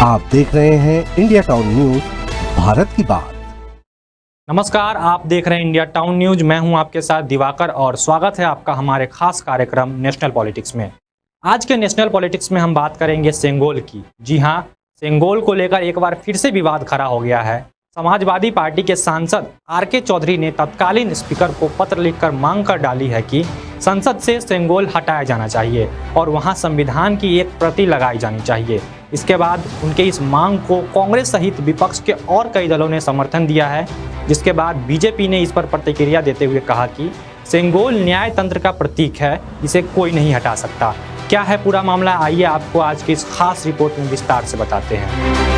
आप देख रहे हैं इंडिया टाउन न्यूज, भारत की बात। नमस्कार, आप देख रहे हैं इंडिया टाउन न्यूज। मैं हूं आपके साथ दिवाकर और स्वागत है आपका हमारे खास कार्यक्रम नेशनल पॉलिटिक्स में। आज के नेशनल पॉलिटिक्स में हम बात करेंगे सेंगोल की। जी हां, सेंगोल को लेकर एक बार फिर से विवाद खड़ा हो गया है। समाजवादी पार्टी के सांसद आर.के. चौधरी ने तत्कालीन स्पीकर को पत्र लिखकर मांग कर डाली है कि संसद से सेंगोल हटाया जाना चाहिए और वहां संविधान की एक प्रति लगाई जानी चाहिए। इसके बाद उनके इस मांग को कांग्रेस सहित विपक्ष के और कई दलों ने समर्थन दिया है, जिसके बाद बीजेपी ने इस पर प्रतिक्रिया देते हुए कहा कि सेंगोल न्यायतंत्र का प्रतीक है, इसे कोई नहीं हटा सकता। क्या है पूरा मामला, आइए आपको आज की इस खास रिपोर्ट में विस्तार से बताते हैं।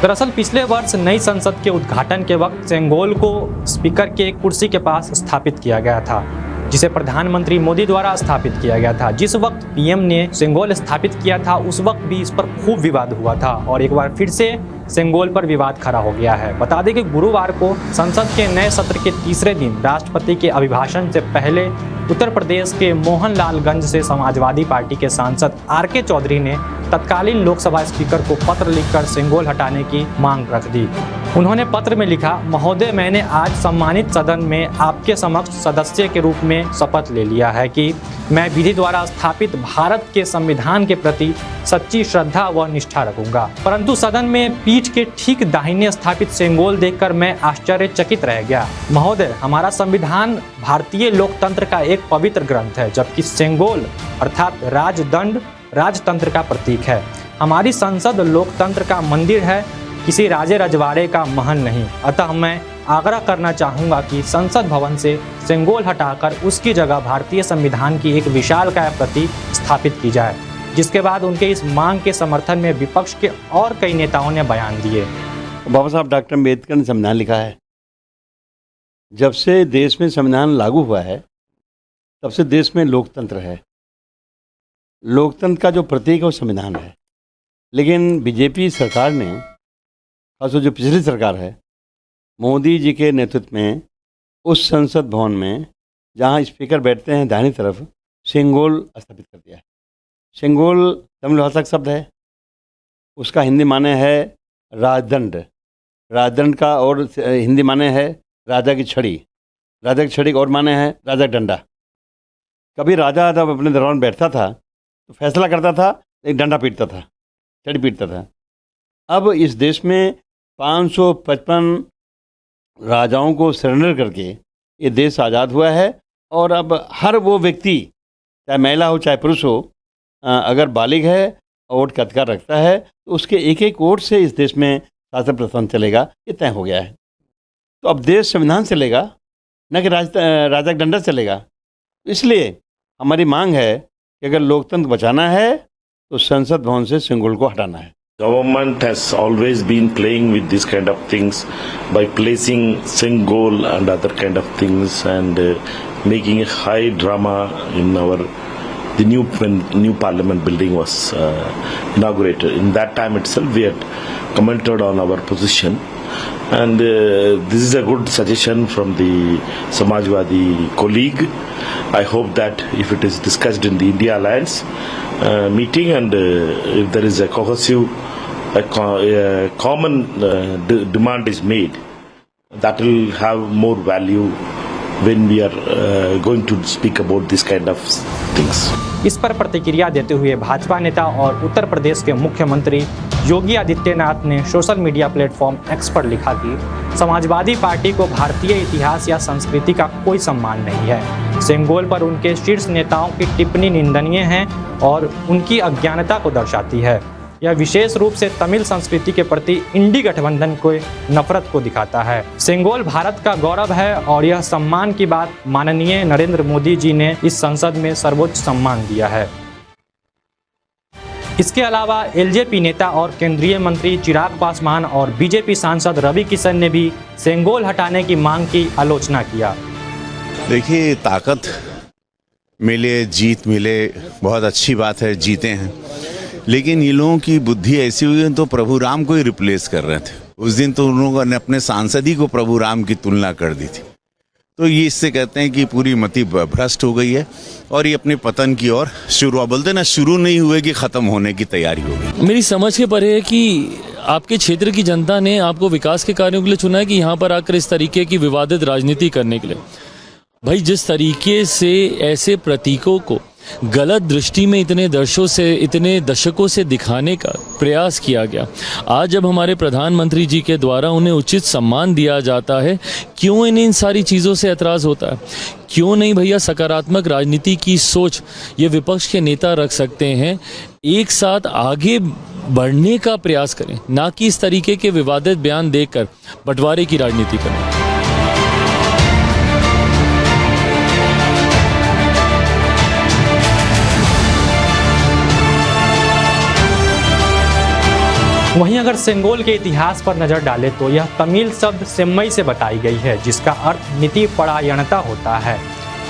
दरअसल पिछले वर्ष नई संसद के उद्घाटन के वक्त सेंगोल को स्पीकर के कुर्सी के पास स्थापित किया गया था, जिसे प्रधानमंत्री मोदी द्वारा स्थापित किया गया था। जिस वक्त पीएम ने सेंगोल स्थापित किया था उस वक्त भी इस पर खूब विवाद हुआ था और एक बार फिर से सेंगोल पर विवाद खड़ा हो गया है। बता दें कि गुरुवार को संसद के नए सत्र के तीसरे दिन राष्ट्रपति के अभिभाषण से पहले उत्तर प्रदेश के मोहनलालगंज से समाजवादी पार्टी के सांसद आर.के. चौधरी ने तत्कालीन लोकसभा स्पीकर को पत्र लिखकर सेंगोल हटाने की मांग रख दी। उन्होंने पत्र में लिखा, महोदय, मैंने आज सम्मानित सदन में आपके समक्ष सदस्य के रूप में शपथ ले लिया है कि मैं विधि द्वारा स्थापित भारत के संविधान के प्रति सच्ची श्रद्धा व निष्ठा रखूंगा। परंतु सदन में पीठ के ठीक दाहिने स्थापित सेंगोल देखकर मैं आश्चर्यचकित रह गया। महोदय, हमारा संविधान भारतीय लोकतंत्र का एक पवित्र ग्रंथ है, जबकि सेंगोल अर्थात राजदंड राजतंत्र का प्रतीक है। हमारी संसद लोकतंत्र का मंदिर है, किसी राजे रजवाड़े का महल नहीं। अतः मैं आग्रह करना चाहूँगा कि संसद भवन से सेंगोल हटाकर उसकी जगह भारतीय संविधान की एक विशालकाय प्रति स्थापित की जाए। जिसके बाद उनके इस मांग के समर्थन में विपक्ष के और कई नेताओं ने बयान दिए। बाबा साहब डॉक्टर अम्बेडकर ने संविधान लिखा है। जब से देश में संविधान लागू हुआ है तब से देश में लोकतंत्र है। लोकतंत्र का जो प्रतीक है वो संविधान है। लेकिन बीजेपी सरकार ने, खासकर जो पिछली सरकार है, मोदी जी के नेतृत्व में उस संसद भवन में जहां स्पीकर बैठते हैं दाहिनी तरफ, सेंगोल स्थापित कर दिया है। सेंगोल तमिल भाषा का शब्द है, उसका हिंदी माने है राजदंड। राजदंड का और हिंदी माने है राजा की छड़ी। राजा की छड़ी का और माने है राजा का डंडा। कभी राजा जब अपने दरबार में बैठता था तो फैसला करता था, एक डंडा पीटता था, छड़ी पीटता था। अब इस देश में 555 राजाओं को सरेंडर करके ये देश आज़ाद हुआ है और अब हर वो व्यक्ति, चाहे महिला हो चाहे पुरुष हो, अगर बालिग है और वोट का अधिकार रखता है तो उसके एक एक वोट से इस देश में शासन प्रशासन चलेगा, ये तय हो गया है। तो अब देश संविधान चलेगा, न कि राजा का डंडा चलेगा। इसलिए हमारी मांग है कि अगर लोकतंत्र बचाना है तो संसद भवन से सेंगोल को हटाना है। Government has always been playing with this kind of things by placing Sengol and other kind of things and making a high drama in the new parliament building was inaugurated. In that time itself we had commented on our position and this is a good suggestion from the Samajwadi colleague. I hope that if it is discussed in the India Alliance meeting and if there is a cohesive common demand is made, that will have more value when we are going to speak about this kind of things. इस पर प्रतिक्रिया देते हुए भाजपा नेता और उत्तर प्रदेश के मुख्यमंत्री योगी आदित्यनाथ ने सोशल मीडिया प्लेटफॉर्म एक्स पर लिखा कि समाजवादी पार्टी को भारतीय इतिहास या संस्कृति का कोई सम्मान नहीं है। सेंगोल पर उनके शीर्ष नेताओं की टिप्पणी निंदनीय है और उनकी अज्ञानता को दर्शाती है। यह विशेष रूप से तमिल संस्कृति के प्रति इंडी गठबंधन को नफरत को दिखाता है। सेंगोल भारत का गौरव है और यह सम्मान की बात माननीय नरेंद्र मोदी जी ने इस संसद में सर्वोच्च सम्मान दिया है। इसके अलावा एलजेपी नेता और केंद्रीय मंत्री चिराग पासवान और बीजेपी सांसद रवि किशन ने भी सेंगोल हटाने की मांग की आलोचना किया। देखिए, ताकत मिले, जीत मिले, बहुत अच्छी बात है, जीते हैं, लेकिन ये लोगों की बुद्धि ऐसी हुई है तो प्रभु राम को ही रिप्लेस कर रहे थे। उस दिन तो उन लोगों ने अपने सांसद ही को प्रभु राम की तुलना कर दी थी। तो ये इससे कहते हैं कि पूरी मति भ्रष्ट हो गई है और ये अपने पतन की ओर शुरू, बोलते ना शुरू नहीं हुए कि खत्म होने की तैयारी हो गई। मेरी समझ के परे है कि आपके क्षेत्र की जनता ने आपको विकास के कार्यों के लिए चुना है कि यहाँ पर आकर इस तरीके की विवादित राजनीति करने के लिए। भाई, जिस तरीके से ऐसे प्रतीकों को गलत दृष्टि में इतने दशकों से दिखाने का प्रयास किया गया, आज जब हमारे प्रधानमंत्री जी के द्वारा उन्हें उचित सम्मान दिया जाता है, क्यों इन्हें इन सारी चीज़ों से एतराज़ होता है? क्यों नहीं भैया सकारात्मक राजनीति की सोच ये विपक्ष के नेता रख सकते हैं, एक साथ आगे बढ़ने का प्रयास करें, ना कि इस तरीके के विवादित बयान देकर बंटवारे की राजनीति करें। वहीं अगर सेंगोल के इतिहास पर नजर डालें तो यह तमिल शब्द सेम्मई से बताई गई है, जिसका अर्थ नीति परायणता होता है।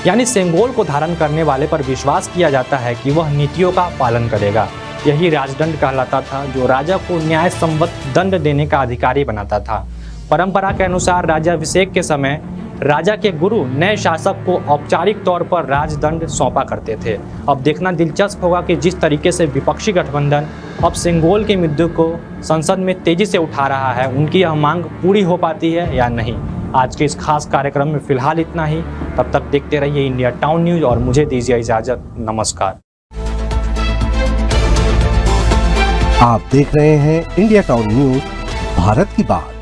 यानी सेंगोल को धारण करने वाले पर विश्वास किया जाता है कि वह नीतियों का पालन करेगा। यही राजदंड कहलाता था, जो राजा को न्याय सम्मत दंड देने का अधिकारी बनाता था। परंपरा के अनुसार राज्याभिषेक के समय राजा के गुरु नए शासक को औपचारिक तौर पर राजदंड सौंपा करते थे। अब देखना दिलचस्प होगा कि जिस तरीके से विपक्षी गठबंधन अब सेंगोल के मुद्दे को संसद में तेजी से उठा रहा है, उनकी यह मांग पूरी हो पाती है या नहीं। आज के इस खास कार्यक्रम में फिलहाल इतना ही। तब तक देखते रहिए इंडिया टाउन न्यूज़ और मुझे दीजिए इजाज़त। नमस्कार। आप देख रहे हैं इंडिया टाउन न्यूज़, भारत की बात।